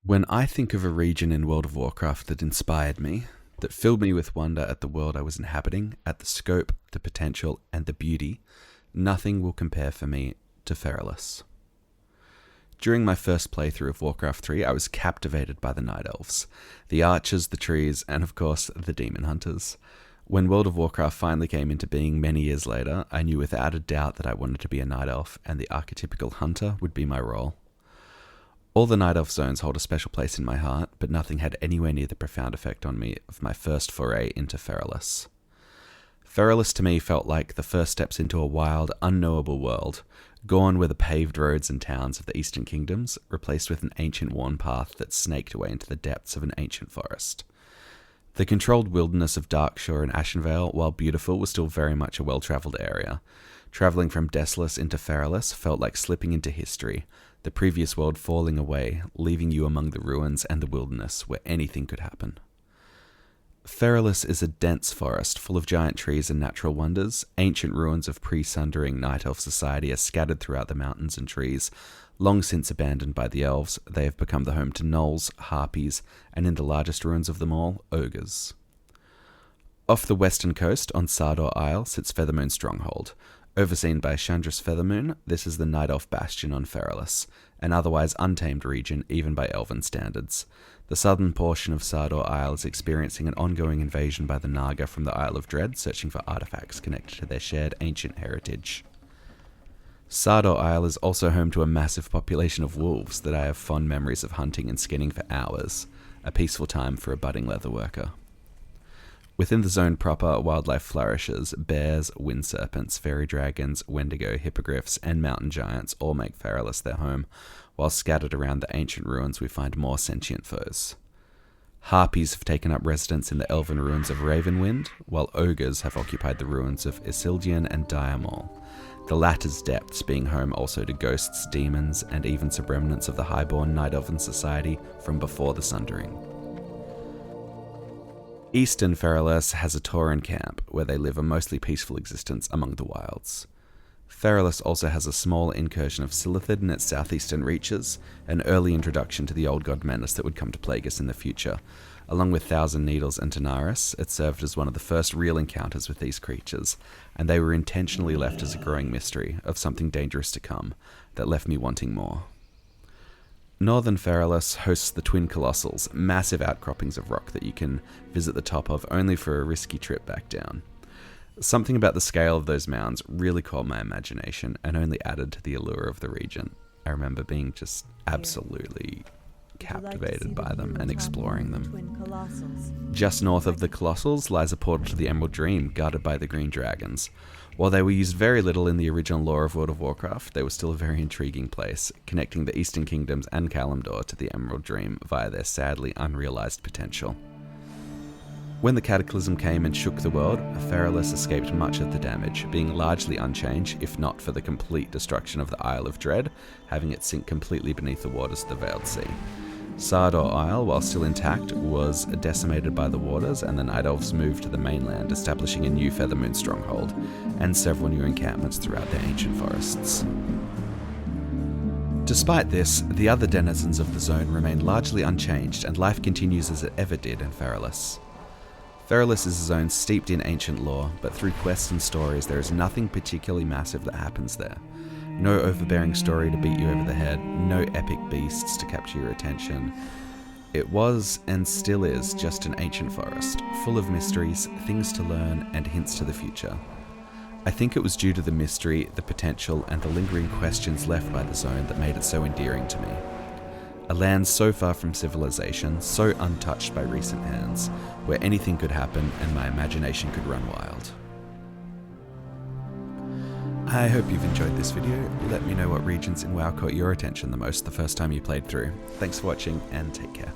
When I think of a region in World of Warcraft that inspired me, that filled me with wonder at the world I was inhabiting, at the scope, the potential, and the beauty, nothing will compare for me to Feralas. During my first playthrough of Warcraft 3, I was captivated by the Night Elves, the archers, the trees, and of course, the demon hunters. When World of Warcraft finally came into being many years later, I knew without a doubt that I wanted to be a Night Elf, and the archetypical hunter would be my role. All the Night Elf zones hold a special place in my heart, but nothing had anywhere near the profound effect on me of my first foray into Feralas. Feralas to me felt like the first steps into a wild, unknowable world. Gone were the paved roads and towns of the Eastern Kingdoms, replaced with an ancient worn path that snaked away into the depths of an ancient forest. The controlled wilderness of Darkshore and Ashenvale, while beautiful, was still very much a well-travelled area. Travelling from Desolus into Feralas felt like slipping into history, the previous world falling away, leaving you among the ruins and the wilderness where anything could happen. Feralas is a dense forest full of giant trees and natural wonders. Ancient ruins of pre-sundering Night Elf society are scattered throughout the mountains and trees. Long since abandoned by the elves, they have become the home to gnolls, harpies, and in the largest ruins of them all, ogres. Off the western coast, on Sardor Isle, sits Feathermoon Stronghold. Overseen by Chandra's Feathermoon, this is the Night Elf bastion on Feralas, an otherwise untamed region even by elven standards. The southern portion of Sardor Isle is experiencing an ongoing invasion by the Naga from the Isle of Dread, searching for artifacts connected to their shared ancient heritage. Sardor Isle is also home to a massive population of wolves that I have fond memories of hunting and skinning for hours, a peaceful time for a budding leatherworker. Within the zone proper, wildlife flourishes. Bears, wind serpents, fairy dragons, wendigo, hippogriffs, and mountain giants all make Feralas their home, while scattered around the ancient ruins we find more sentient foes. Harpies have taken up residence in the elven ruins of Ravenwind, while ogres have occupied the ruins of Isildian and Diamol, the latter's depths being home also to ghosts, demons, and even some remnants of the highborn Night Elven society from before the Sundering. Eastern Feralas has a Tauren camp, where they live a mostly peaceful existence among the wilds. Feralas also has a small incursion of Silithid in its southeastern reaches, an early introduction to the old god menace that would come to plague us in the future. Along with Thousand Needles and Tanaris, it served as one of the first real encounters with these creatures, and they were intentionally left as a growing mystery of something dangerous to come that left me wanting more. Northern Feralas hosts the Twin Colossals, massive outcroppings of rock that you can visit the top of only for a risky trip back down. Something about the scale of those mounds really caught my imagination and only added to the allure of the region. I remember being just absolutely captivated by them and exploring them. Just north of the Colossals lies a portal to the Emerald Dream, guarded by the Green Dragons. While they were used very little in the original lore of World of Warcraft, they were still a very intriguing place, connecting the Eastern Kingdoms and Kalimdor to the Emerald Dream via their sadly unrealized potential. When the Cataclysm came and shook the world, Feralas escaped much of the damage, being largely unchanged if not for the complete destruction of the Isle of Dread, having it sink completely beneath the waters of the Veiled Sea. Sardor Isle, while still intact, was decimated by the waters, and the Night Elves moved to the mainland, establishing a new Feathermoon stronghold, and several new encampments throughout their ancient forests. Despite this, the other denizens of the zone remain largely unchanged, and life continues as it ever did in Feralas. Feralas is a zone steeped in ancient lore, but through quests and stories there is nothing particularly massive that happens there. No overbearing story to beat you over the head, no epic beasts to capture your attention. It was, and still is, just an ancient forest, full of mysteries, things to learn, and hints to the future. I think it was due to the mystery, the potential, and the lingering questions left by the zone that made it so endearing to me. A land so far from civilization, so untouched by recent hands, where anything could happen and my imagination could run wild. I hope you've enjoyed this video. Let me know what regions in WoW caught your attention the most the first time you played through. Thanks for watching, and take care.